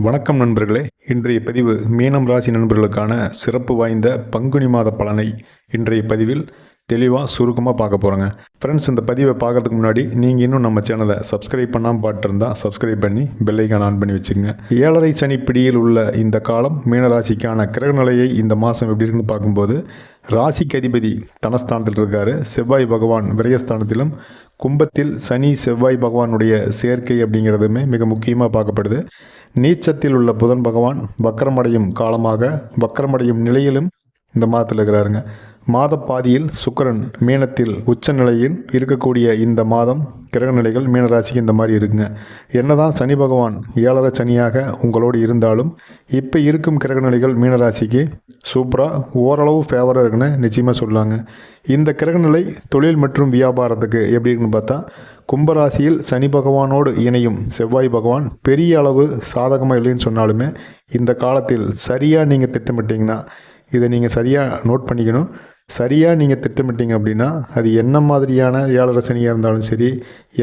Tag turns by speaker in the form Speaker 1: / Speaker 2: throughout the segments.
Speaker 1: வணக்கம் நண்பர்களே. இன்றைய பதிவு மீனம் ராசி நண்பர்களுக்கான சிறப்பு வாய்ந்த பங்குனி மாத பலனை இன்றைய பதிவில் தெளிவாக சுருக்கமாக பார்க்க போகிறோங்க. ஃப்ரெண்ட்ஸ், இந்த பதிவை பார்க்குறதுக்கு முன்னாடி நீங்கள் இன்னும் நம்ம சேனலை சப்ஸ்கிரைப் பண்ணாமல் பார்த்துருந்தா சப்ஸ்கிரைப் பண்ணி பெல் ஐகான் ஆன் பண்ணி வச்சுக்கோங்க. 7.5 சனி பிடியில் உள்ள இந்த காலம் மீனராசிக்கான கிரக நிலையை இந்த மாதம் எப்படி இருக்குன்னு பார்க்கும்போது, ராசிக்கு அதிபதி தனஸ்தானத்தில் இருக்கார். செவ்வாய் பகவான் விரயஸ்தானத்திலும், கும்பத்தில் சனி செவ்வாய் பகவானுடைய சேர்க்கை அப்படிங்கிறதுமே மிக முக்கியமாக பார்க்கப்படுது. நீச்சத்தில் உள்ள புதன் பகவான் வக்கரமடையும் காலமாக வக்கரமடையும் நிலையிலும் இந்த மாதத்தில் இருக்கிறாருங்க. மாத பாதியில் சுக்கிரன் மீனத்தில் உச்ச நிலையில் இருக்கக்கூடிய இந்த மாதம் கிரக நிலைகள் மீனராசிக்கு இந்த மாதிரி இருக்குங்க. என்னதான் சனி பகவான் 7.5 சனியாக உங்களோடு இருந்தாலும் இப்போ இருக்கும் கிரக நிலைகள் மீனராசிக்கு சூப்பராக ஓரளவு ஃபேவராக இருக்குன்னு நிச்சயமாக சொல்லாங்க. இந்த கிரகநிலை தொழில் மற்றும் வியாபாரத்துக்கு எப்படி இருக்குன்னு பார்த்தா, கும்பராசியில் சனி பகவானோடு இணையும் செவ்வாய் பகவான் பெரிய அளவு சாதகமாக இல்லைன்னு சொன்னாலுமே, இந்த காலத்தில் சரியாக நீங்கள் திட்டமிட்டிங்கன்னா, இதை நீங்கள் சரியாக நோட் பண்ணிக்கணும். சரியாக நீங்கள் திட்டமிட்டிங்க அப்படின்னா, அது என்ன மாதிரியான 7.5 சனியாக இருந்தாலும் சரி,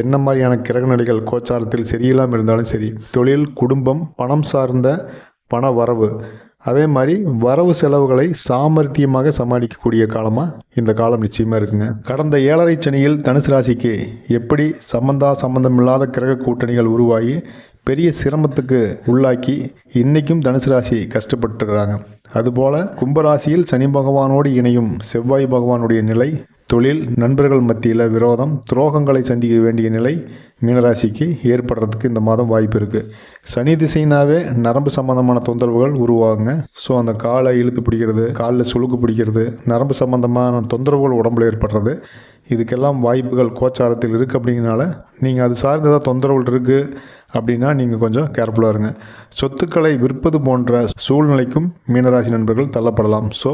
Speaker 1: என்ன மாதிரியான கிரகநிலைகள் கோச்சாரத்தில் சரியில்லாமல் இருந்தாலும் சரி, தொழில், குடும்பம், பணம் சார்ந்த பண வரவு, அதே மாதிரி வரவு செலவுகளை சாமர்த்தியமாக சமாளிக்கக்கூடிய காலமாக இந்த காலம் நிச்சயமாக இருக்குங்க. கடந்த 7.5 சனியில் தனுசு ராசிக்கு எப்படி சம்பந்தமில்லாத கிரக கூட்டணிகள் உருவாகி பெரிய சிரமத்துக்கு உள்ளாக்கி இன்றைக்கும் தனுசு ராசி கஷ்டப்பட்டுருக்கிறாங்க. அதுபோல் கும்பராசியில் சனி பகவானோடு இணையும் செவ்வாய் பகவானுடைய நிலை தொழில், நண்பர்கள் மத்தியில் விரோதம், துரோகங்களை சந்திக்க வேண்டிய நிலை மீனராசிக்கு ஏற்படுறதுக்கு இந்த மாதம் வாய்ப்பு இருக்குது. சனி திசைனாவே நரம்பு சம்பந்தமான தொந்தரவுகள் உருவாகுங்க. ஸோ அந்த காலை இழுத்து பிடிக்கிறது, காலில் சுளுக்கு பிடிக்கிறது, நரம்பு சம்பந்தமான தொந்தரவுகள் உடம்புல ஏற்படுறது, இதுக்கெல்லாம் வாய்ப்புகள் கோச்சாரத்தில் இருக்குது. அப்படிங்கிறனால நீங்கள் அது சார்ந்த ஏதாவது தொந்தரவுகள் இருக்குது அப்படின்னா நீங்கள் கொஞ்சம் கேர்ஃபுல்லாக இருங்க. சொத்துக்களை விற்பது போன்ற சூழ்நிலைக்கும் மீனராசி நண்பர்கள் தள்ளப்படலாம். ஸோ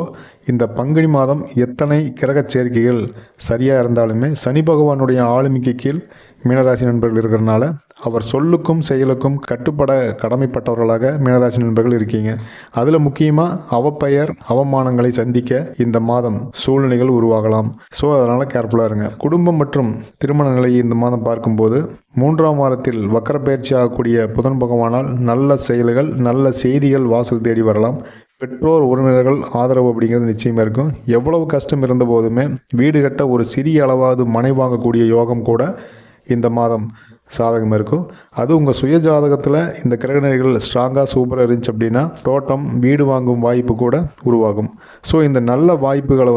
Speaker 1: இந்த பங்குனி மாதம் எத்தனை கிரக சேர்க்கைகள் சரியாக இருந்தாலுமே சனி பகவானுடைய ஆளுமைக்கு கீழ் மீனராசி நண்பர்கள் இருக்கிறனால அவர் சொல்லுக்கும் செயலுக்கும் கட்டுப்பட கடமைப்பட்டவர்களாக மீனராசி நண்பர்கள் இருக்கீங்க. அதில் முக்கியமாக அவப்பெயர், அவமானங்களை சந்திக்க இந்த மாதம் சூழ்நிலைகள் உருவாகலாம். ஸோ அதனால் கேர்ஃபுல்லாக இருங்க. குடும்பம் மற்றும் திருமண நிலையை இந்த மாதம் பார்க்கும்போது, 3ஆம் வாரத்தில் வக்கர பயிற்சி ஆகக்கூடிய புதன் பகவானால் நல்ல செயல்கள், நல்ல செய்திகள் வாசல் தேடி வரலாம். பெற்றோர் உறவினர்கள் ஆதரவு அப்படிங்கிறது நிச்சயமாக இருக்கும். எவ்வளவு கஷ்டம் இருந்த போதுமே வீடு கட்ட ஒரு சிறிய அளவாவது மனை வாங்கக்கூடிய யோகம் கூட இந்த மாதம் சாதகமாக இருக்கும். அது உங்கள் சுய ஜாதகத்தில் இந்த கிரகநிலைகள் ஸ்ட்ராங்காக சூப்பராக இருந்துச்சு அப்படின்னா தோட்டம், வீடு வாங்கும் வாய்ப்பு கூட உருவாகும். ஸோ இந்த நல்ல வாய்ப்புகளை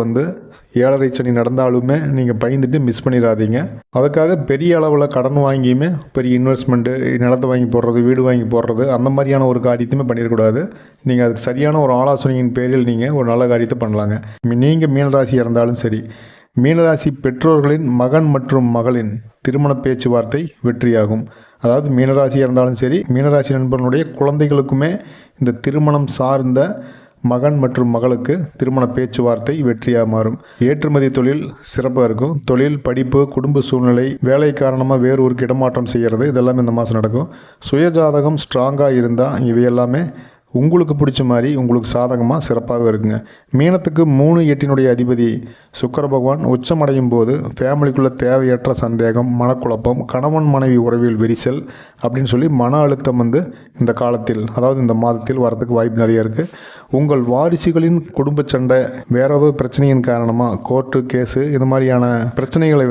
Speaker 1: 7.5 சனி நடந்தாலுமே நீங்கள் பயந்துட்டு மிஸ் பண்ணிடாதீங்க. அதுக்காக பெரிய அளவில் கடன் வாங்கியுமே பெரிய இன்வெஸ்ட்மெண்ட்டு, நிலத்தை வாங்கி போடுறது, வீடு வாங்கி போடுறது, அந்த மாதிரியான ஒரு காரியத்தையுமே பண்ணிடக்கூடாது. நீங்கள் அதுக்கு சரியான ஒரு ஆலோசனையின் பேரில் நீங்கள் ஒரு நல்ல காரியத்தை பண்ணலாங்க. நீங்கள் மீனராசியாக இருந்தாலும் சரி, மீனராசி பெற்றோர்களின் மகன் மற்றும் மகளின் திருமண பேச்சுவார்த்தை வெற்றியாகும். அதாவது மீனராசியாக இருந்தாலும் சரி, மீனராசி நண்பர்களுடைய குழந்தைகளுக்குமே இந்த திருமணம் சார்ந்த மகன் மற்றும் மகளுக்கு திருமண பேச்சுவார்த்தை வெற்றியாக மாறும். ஏற்றுமதி தொழில் சிறப்பாக இருக்கும். தொழில், படிப்பு, குடும்ப சூழ்நிலை, வேலை காரணமாக வேறு ஊருக்கு இடமாற்றம் செய்கிறது, இதெல்லாம் இந்த மாதம் நடக்கும். சுயஜாதகம் ஸ்ட்ராங்காக இருந்தால் இவையெல்லாமே உங்களுக்கு பிடிச்ச மாதிரி உங்களுக்கு சாதகமாக சிறப்பாகவே இருக்குங்க. மீனத்துக்கு 3/8 அதிபதி சுக்கிர பகவான் உச்சமடையும் போது ஃபேமிலிக்குள்ளே தேவையற்ற சந்தேகம், மனக்குழப்பம், கணவன் மனைவி உறவில் விரிசல் அப்படின்னு சொல்லி மன அழுத்தம் இந்த காலத்தில், அதாவது இந்த மாதத்தில் வரதுக்கு வாய்ப்பு நிறைய இருக்குது. உங்கள் வாரிசுகளின் குடும்ப சண்டை, வேற ஏதோ பிரச்சனையின் காரணமாக கோர்ட்டு கேஸு, இது மாதிரியான பிரச்சனைகளை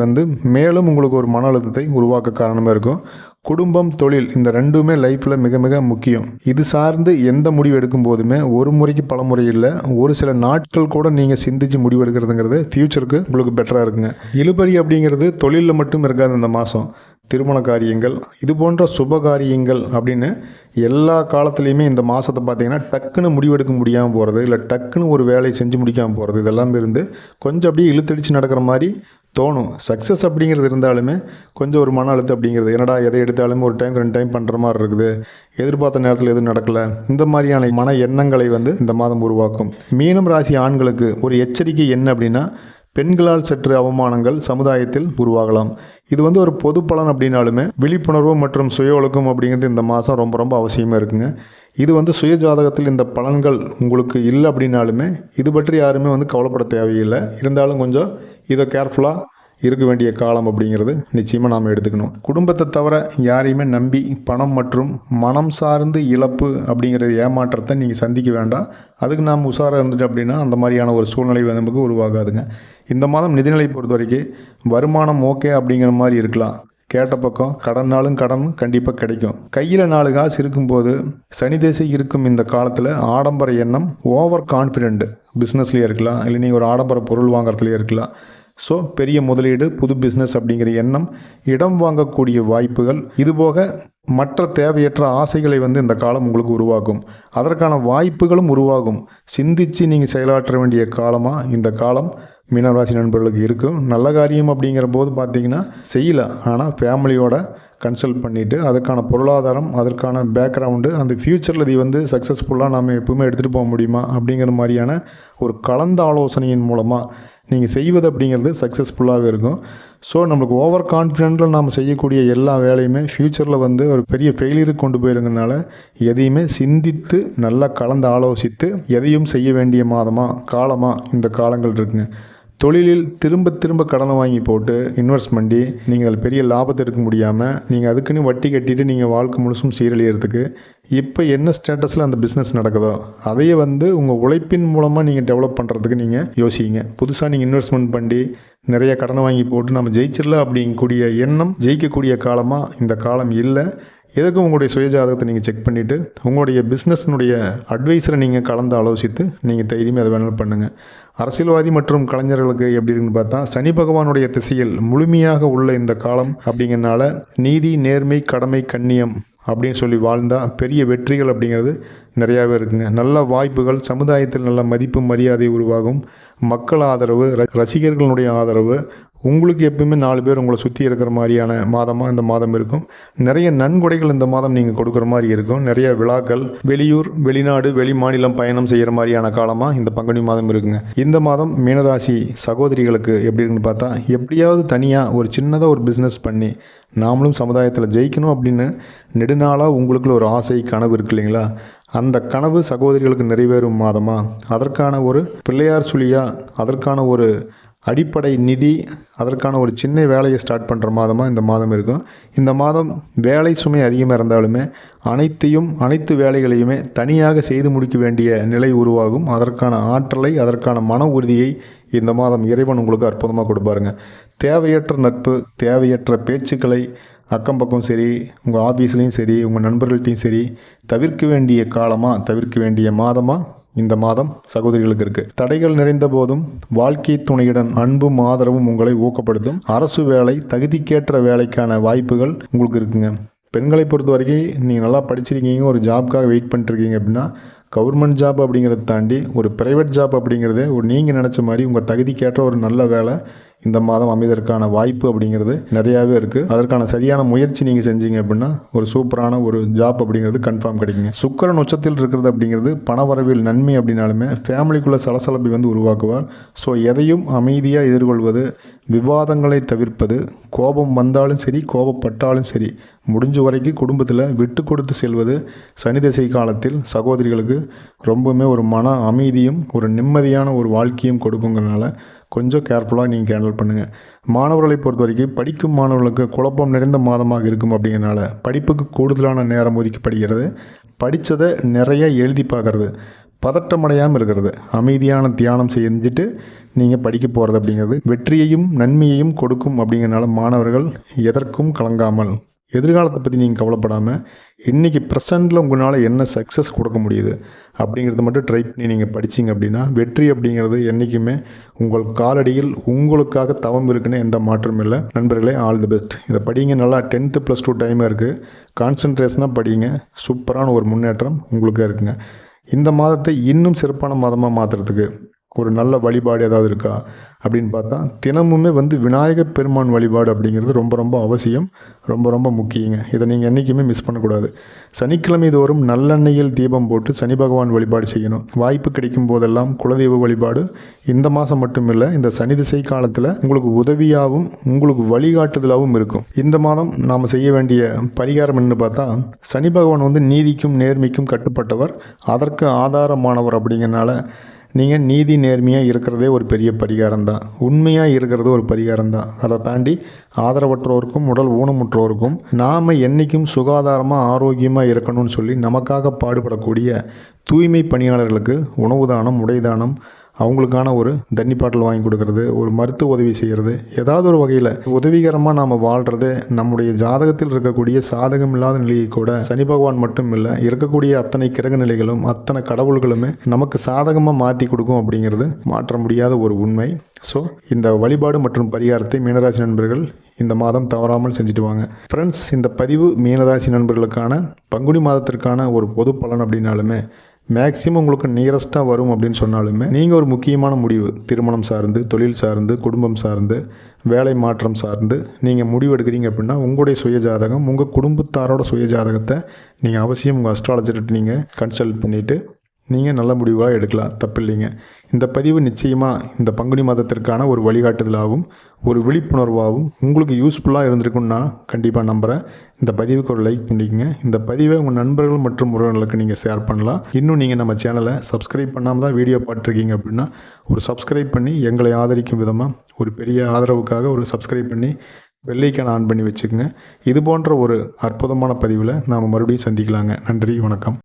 Speaker 1: மேலும் உங்களுக்கு ஒரு மன அழுத்தத்தை உருவாக்க காரணமாக இருக்கும். குடும்பம், தொழில், இந்த ரெண்டுமே லைஃப்பில் மிக மிக முக்கியம். இது சார்ந்து எந்த முடிவு எடுக்கும் போதுமே ஒரு முறைக்கு பல முறை இல்லை, ஒரு சில நாட்கள் கூட நீங்கள் சிந்திச்சு முடிவு எடுக்கிறதுங்கிறது ஃப்யூச்சருக்கு உங்களுக்கு பெட்டராக இருக்குங்க. இழுபறி அப்படிங்கிறது தொழிலில் மட்டும் இருக்காது. இந்த மாதம் திருமண காரியங்கள், இது போன்ற சுப காரியங்கள் அப்படின்னு எல்லா காலத்துலேயுமே இந்த மாதத்தை பார்த்திங்கன்னா டக்குன்னு முடிவெடுக்க முடியாமல் போகிறது, இல்லை டக்குன்னு ஒரு வேலையை செஞ்சு முடிக்காமல் போகிறது, இதெல்லாம் கொஞ்சம் அப்படியே இழுத்தடிச்சு நடக்கிற மாதிரி தோணும். சக்ஸஸ் அப்படிங்கிறது இருந்தாலுமே கொஞ்சம் ஒரு மன அழுத்தம் அப்படிங்கிறது, என்னடா எதை எடுத்தாலுமே ஒரு டைம் 2 டைம் பண்ணுற மாதிரி இருக்குது, எதிர்பார்த்த நேரத்தில் எதுவும் நடக்கலை, இந்த மாதிரியான மன எண்ணங்களை இந்த மாதம் உருவாக்கும். மீனம் ராசி ஆண்களுக்கு ஒரு எச்சரிக்கை என்ன அப்படின்னா, பெண்களால் சற்று அவமானங்கள் சமுதாயத்தில் உருவாகலாம். இது ஒரு பொது பலன் அப்படின்னாலுமே விழிப்புணர்வு மற்றும் சுய ஒழுக்கம் அப்படிங்கிறது இந்த மாதம் ரொம்ப ரொம்ப அவசியமாக இருக்குங்க. இது சுய ஜாதகத்தில் இந்த பலன்கள் உங்களுக்கு இல்லை அப்படின்னாலுமே இது பற்றி யாருமே கவலைப்பட தேவையில்லை. இருந்தாலும் கொஞ்சம் இதை கேர்ஃபுல்லாக இருக்க வேண்டிய காலம் அப்படிங்கிறது நிச்சயமாக நாம் எடுத்துக்கணும். குடும்பத்தை தவிர யாரையுமே நம்பி பணம் மற்றும் மனம் சார்ந்து இழப்பு அப்படிங்கிற ஏமாற்றத்தை நீங்கள் சந்திக்க வேண்டாம். அதுக்கு நாம் உஷாராக இருந்துட்டு அப்படின்னா அந்த மாதிரியான ஒரு சூழ்நிலை நமக்கு உருவாகாதுங்க. இந்த மாதம் நிதிநிலை பொறுத்த வரைக்கும் வருமானம் ஓகே அப்படிங்கிற மாதிரி இருக்கலாம். கேட்ட பக்கம் கடன்னாலும் கடன் கண்டிப்பாக கிடைக்கும். கையில் 4 காசு இருக்கும்போது சனி திசை இருக்கும் இந்த காலத்தில் ஆடம்பர எண்ணம், ஓவர் கான்ஃபிடென்ட் பிஸ்னஸ்லேயே இருக்கலாம், இல்லை நீங்கள் ஒரு ஆடம்பர பொருள் வாங்குறதுலேயே இருக்கலாம். ஸோ பெரிய முதலீடு, புது பிஸ்னஸ் அப்படிங்கிற எண்ணம், இடம் வாங்கக்கூடிய வாய்ப்புகள், இதுபோக மற்ற தேவையற்ற ஆசைகளை இந்த காலம் உங்களுக்கு உருவாக்கும். அதற்கான வாய்ப்புகளும் உருவாகும். சிந்தித்து நீங்கள் செயலாற்ற வேண்டிய காலமாக இந்த காலம் மீனராசி நண்பர்களுக்கு இருக்கும். நல்ல காரியம் அப்படிங்கிற போது பார்த்தீங்கன்னா செய்யலாம், ஆனால் ஃபேமிலியோட கன்சல்ட் பண்ணிவிட்டு அதுக்கான பொருளாதாரம், அதற்கான பேக்ரவுண்டு, அந்த ஃப்யூச்சரில் இது சக்ஸஸ்ஃபுல்லாக நாம் எப்பவுமே எடுத்துகிட்டு போக முடியுமா அப்படிங்கிற மாதிரியான ஒரு கலந்த ஆலோசனையின் மூலமாக நீங்கள் செய்வது அப்படிங்கிறது சக்ஸஸ்ஃபுல்லாகவே இருக்கும். ஸோ நம்மளுக்கு ஓவர் கான்ஃபிடென்ட்டில் நாம் செய்யக்கூடிய எல்லா வேலையுமே ஃப்யூச்சரில் ஒரு பெரிய ஃபெயிலியருக்கு கொண்டு போயிருங்கனால எதையுமே சிந்தித்து நல்லா கலந்து ஆலோசித்து எதையும் செய்ய வேண்டிய காலமாக இந்த காலங்கள் இருக்குங்க. தொழிலில் திரும்ப கடனை வாங்கி போட்டு இன்வெஸ்ட் பண்ணி நீங்கள் அதில் பெரிய லாபத்தை எடுக்க முடியாமல் நீங்கள் அதுக்குன்னு வட்டி கட்டிட்டு நீங்கள் வாழ்க்கை முழுசும் சீரழியறதுக்கு இப்போ என்ன ஸ்டேட்டஸில் அந்த பிஸ்னஸ் நடக்குதோ அதையே உங்கள் உழைப்பின் மூலமாக நீங்கள் டெவலப் பண்ணுறதுக்கு நீங்கள் யோசிங்க. புதுசாக நீங்கள் இன்வெஸ்ட்மெண்ட் பண்ணி நிறைய கடனை வாங்கி போட்டு நம்ம ஜெயிச்சிடல அப்படிங்கக்கூடிய எண்ணம் ஜெயிக்கக்கூடிய காலமாக இந்த காலம் இல்லை. எதுக்கும் உங்களுடைய சுயஜாதகத்தை நீங்கள் செக் பண்ணிவிட்டு உங்களுடைய பிஸ்னஸ்னுடைய அட்வைஸரை நீங்கள் கலந்து ஆலோசித்து நீங்கள் தைரியமாக அதை வேணாலும் பண்ணுங்கள். அரசியல்வாதி மற்றும் கலைஞர்களுக்கு எப்படி இருக்குன்னு பார்த்தா சனி பகவானுடைய திசையில் முழுமையாக உள்ள இந்த காலம் அப்படிங்கிறனால நீதி, நேர்மை, கடமை, கண்ணியம் அப்படின்னு சொல்லி வாழ்ந்தால் பெரிய வெற்றிகள் அப்படிங்கிறது நிறையாவே இருக்குங்க. நல்ல வாய்ப்புகள், சமுதாயத்தில் நல்ல மதிப்பு மரியாதை உருவாகும். மக்கள் ஆதரவு, ரசிகர்களுடைய ஆதரவு, உங்களுக்கு எப்பவுமே 4 பேர் உங்களை சுற்றி இருக்கிற மாதிரியான மாதமாக இந்த மாதம் இருக்கும். நிறைய நன்கொடைகள் இந்த மாதம் நீங்கள் கொடுக்குற மாதிரி இருக்கும். நிறைய விழாக்கள், வெளியூர், வெளிநாடு, வெளி மாநிலம் பயணம் செய்கிற மாதிரியான காலமாக இந்த பங்குனி மாதம் இருக்குங்க. இந்த மாதம் மீனராசி சகோதரிகளுக்கு எப்படி இருக்குன்னு பார்த்தா எப்படியாவது தனியாக ஒரு சின்னதாக ஒரு பிஸ்னஸ் பண்ணி நாமளும் சமுதாயத்தில் ஜெயிக்கணும் அப்படின்னு நெடுநாளாக உங்களுக்குள்ள ஒரு ஆசை, கனவு இருக்கு இல்லைங்களா? அந்த கனவு சகோதரிகளுக்கு நிறைவேறும் மாதமாக அதற்கான ஒரு பிள்ளையார் சுழியாக, அதற்கான ஒரு அடிப்படை நிதி, அதற்கான ஒரு சின்ன வேலையை ஸ்டார்ட் பண்ணுற மாதமாக இந்த மாதம் இருக்கும். இந்த மாதம் வேலை சுமை அதிகமாக இருந்தாலுமே அனைத்து வேலைகளையுமே தனியாக செய்து முடிக்க வேண்டிய நிலை உருவாகும். அதற்கான ஆற்றலை, அதற்கான மன உறுதியை இந்த மாதம் இறைவன் உங்களுக்கு அற்புதமாக கொடுப்பாருங்க. தேவையற்ற நட்பு, தேவையற்ற பேச்சுக்களை அக்கம் பக்கம் சரி, உங்கள் ஆஃபீஸ்லேயும் சரி, உங்கள் நண்பர்கள்ட்டையும் சரி தவிர்க்க வேண்டிய காலமாக, தவிர்க்க வேண்டிய மாதமாக இந்த மாதம் சகோதரிகளுக்கு இருக்குது. தடைகள் நிறைந்த போதும் வாழ்க்கை துணையுடன் அன்பும் ஆதரவும் உங்களை ஊக்கப்படுத்தும். அரசு வேலை, தகுதிக்கேற்ற வேலைக்கான வாய்ப்புகள் உங்களுக்கு இருக்குங்க. பெண்களை பொறுத்த வரைக்கும் நீங்கள் நல்லா படிச்சிருக்கீங்க, ஒரு ஜாப்க்காக வெயிட் பண்ணிட்டுருக்கீங்க அப்படின்னா கவர்மெண்ட் ஜாப் அப்படிங்கிறத தாண்டி ஒரு ப்ரைவேட் ஜாப் அப்படிங்கிறதே நீங்கள் நினச்ச மாதிரி உங்கள் தகுதிக்கேற்ற ஒரு நல்ல வேலை இந்த மாதம் அமைவதற்கான வாய்ப்பு அப்படிங்கிறது நிறையாவே இருக்குது. அதற்கான சரியான முயற்சி நீங்கள் செஞ்சீங்க அப்படின்னா ஒரு சூப்பரான ஒரு ஜாப் அப்படிங்கிறது கன்ஃபார்ம் கிடைக்குங்க. சுக்கிரன் உச்சத்தில் இருக்கிறது அப்படிங்கிறது பணவரவில் நன்மை அப்படின்னாலுமே ஃபேமிலிக்குள்ளே சலசலப்பை உருவாக்குவார். ஸோ எதையும் அமைதியாக எதிர்கொள்வது, விவாதங்களை தவிர்ப்பது, கோபம் வந்தாலும் சரி, கோபப்பட்டாலும் சரி, முடிஞ்ச வரைக்கும் குடும்பத்தில் விட்டு கொடுத்து செல்வது சனி திசை காலத்தில் சகோதரிகளுக்கு ரொம்பவுமே ஒரு மன அமைதியும் ஒரு நிம்மதியான ஒரு வாழ்க்கையும் கொடுக்குங்கிறனால கொஞ்சம் கேர்ஃபுல்லாக நீங்கள் ஹேண்டில் பண்ணுங்கள். மாணவர்களை பொறுத்த வரைக்கும் படிக்கும் மாணவர்களுக்கு குழப்பம் நிறைந்த மாதமாக இருக்கும். அப்படிங்கிறனால படிப்புக்கு கூடுதலான நேரம் ஒதுக்கப்படுகிறது. படித்ததை நிறைய எழுதி பார்க்குறது, பதட்டமடையாமல் இருக்கிறது, அமைதியான தியானம் செஞ்சுட்டு நீங்கள் படிக்க போகிறது அப்படிங்கிறது வெற்றியையும் நன்மையையும் கொடுக்கும். அப்படிங்கிறனால மாணவர்கள் எதற்கும் கலங்காமல், எதிர்காலத்தை பற்றி நீங்கள் கவலைப்படாமல் இன்றைக்கி ப்ரெசண்டில் உங்களால் என்ன சக்ஸஸ் கொடுக்க முடியுது அப்படிங்கிறத மட்டும் ட்ரை பண்ணி நீங்கள் படிச்சிங்க அப்படின்னா வெற்றி அப்படிங்கிறது என்றைக்குமே உங்கள் காலடியில் உங்களுக்காக தவம் இருக்குன்னு எந்த மாற்றமும் இல்லை. நண்பர்களே, ஆல் தி பெஸ்ட். இதை படிங்க. நல்லா 10th +2 டைமாக இருக்குது. கான்சன்ட்ரேஷனாக படிங்க. சூப்பரான ஒரு முன்னேற்றம் உங்களுக்கு இருக்குங்க. இந்த மாதத்தை இன்னும் சிறப்பான மாதமாக மாற்றுறதுக்கு ஒரு நல்ல வழிபாடு ஏதாவது இருக்கா அப்படின்னு பார்த்தா தினமுமே விநாயகர் பெருமான் வழிபாடு அப்படிங்கிறது ரொம்ப ரொம்ப அவசியம், ரொம்ப ரொம்ப முக்கியங்க. இதை நீங்கள் என்றைக்குமே மிஸ் பண்ணக்கூடாது. சனிக்கிழமை தோறும் நல்லெண்ணெயில் தீபம் போட்டு சனி பகவான் வழிபாடு செய்யணும். வாய்ப்பு கிடைக்கும் போதெல்லாம் குலதெய்வ வழிபாடு இந்த மாதம் மட்டும் இல்லை, இந்த சனி திசை காலத்தில் உங்களுக்கு உதவியாகவும் உங்களுக்கு வழிகாட்டுதலாகவும் இருக்கும். இந்த மாதம் நாம் செய்ய வேண்டிய பரிகாரம் என்னன்னு பார்த்தா சனி பகவான் நீதிக்கும் நேர்மைக்கும் கட்டுப்பட்டவர், அதற்கு ஆதாரமானவர். அப்படிங்கிறனால நீங்கள் நீதி நேர்மையாக இருக்கிறதே ஒரு பெரிய பரிகாரம் தான். உண்மையாக இருக்கிறது ஒரு பரிகாரம் தான். அதை தாண்டி ஆதரவற்றோருக்கும் உடல் ஊனமுற்றோருக்கும் நாம் என்றைக்கும் சுகாதாரமாக ஆரோக்கியமாக இருக்கணும்னு சொல்லி நமக்காக பாடுபடக்கூடிய தூய்மை பணியாளர்களுக்கு உணவு தானம், உடை தானம், அவங்களுக்கான ஒரு தண்ணி பாட்டில் வாங்கி கொடுக்கறது, ஒரு மருத்துவ உதவி செய்கிறது, ஏதாவது ஒரு வகையில் உதவிகரமாக நாம் வாழ்கிறது நம்முடைய ஜாதகத்தில் இருக்கக்கூடிய சாதகம் இல்லாத நிலையை கூட சனி பகவான் மட்டும் இல்லை, இருக்கக்கூடிய அத்தனை கிரக நிலைகளும் அத்தனை கடவுள்களுமே நமக்கு சாதகமாக மாற்றி கொடுக்கும் அப்படிங்கிறது மாற்ற முடியாத ஒரு உண்மை. ஸோ இந்த வழிபாடு மற்றும் பரிகாரத்தை மீனராசி நண்பர்கள் இந்த மாதம் தவறாமல் செஞ்சுட்டு வாங்க. ஃப்ரெண்ட்ஸ், இந்த பதிவு மீனராசி நண்பர்களுக்கான பங்குனி மாதத்திற்கான ஒரு பொது பலன் அப்படின்னாலுமே மேக்ஸிமம் உங்களுக்கு நியரஸ்ட்டாக வரும் அப்படின்னு சொன்னாலுமே நீங்கள் ஒரு முக்கியமான முடிவு திருமணம் சார்ந்து, தொழில் சார்ந்து, குடும்பம் சார்ந்து, வேலை மாற்றம் சார்ந்து நீங்கள் முடிவு எடுக்கிறீங்க அப்படின்னா உங்களுடைய சுய ஜாதகம், உங்கள் குடும்பத்தாரோட சுய ஜாதகத்தை நீங்கள் அவசியம் உங்கள் அஸ்ட்ராலஜர்கிட்ட நீங்கள் கன்சல்ட் பண்ணிவிட்டு நீங்கள் நல்ல முடிவாக எடுக்கலாம், தப்பில்லைங்க. இந்த பதிவு நிச்சயமாக இந்த பங்குனி மாதத்திற்கான ஒரு வழிகாட்டுதலாகவும் ஒரு விழிப்புணர்வாகவும் உங்களுக்கு யூஸ்ஃபுல்லாக இருந்திருக்குன்னு நான் கண்டிப்பாக நம்புகிறேன். இந்த பதிவுக்கு ஒரு லைக் பண்ணிக்கங்க. இந்த பதிவை உங்கள் நண்பர்கள் மற்றும் உறவினர்களுக்கு நீங்கள் ஷேர் பண்ணலாம். இன்னும் நீங்கள் நம்ம சேனலை சப்ஸ்கிரைப் பண்ணாமல் தான் வீடியோ பார்த்துருக்கீங்க அப்படின்னா ஒரு சப்ஸ்கிரைப் பண்ணி எங்களை ஆதரிக்கும் விதமாக ஒரு பெரிய ஆதரவுக்காக ஒரு சப்ஸ்கிரைப் பண்ணி பெல் ஐக்கானை ஆன் பண்ணி வச்சுக்கோங்க. இது போன்ற ஒரு அற்புதமான பதிவில் நாம் மறுபடியும் சந்திக்கலாங்க. நன்றி, வணக்கம்.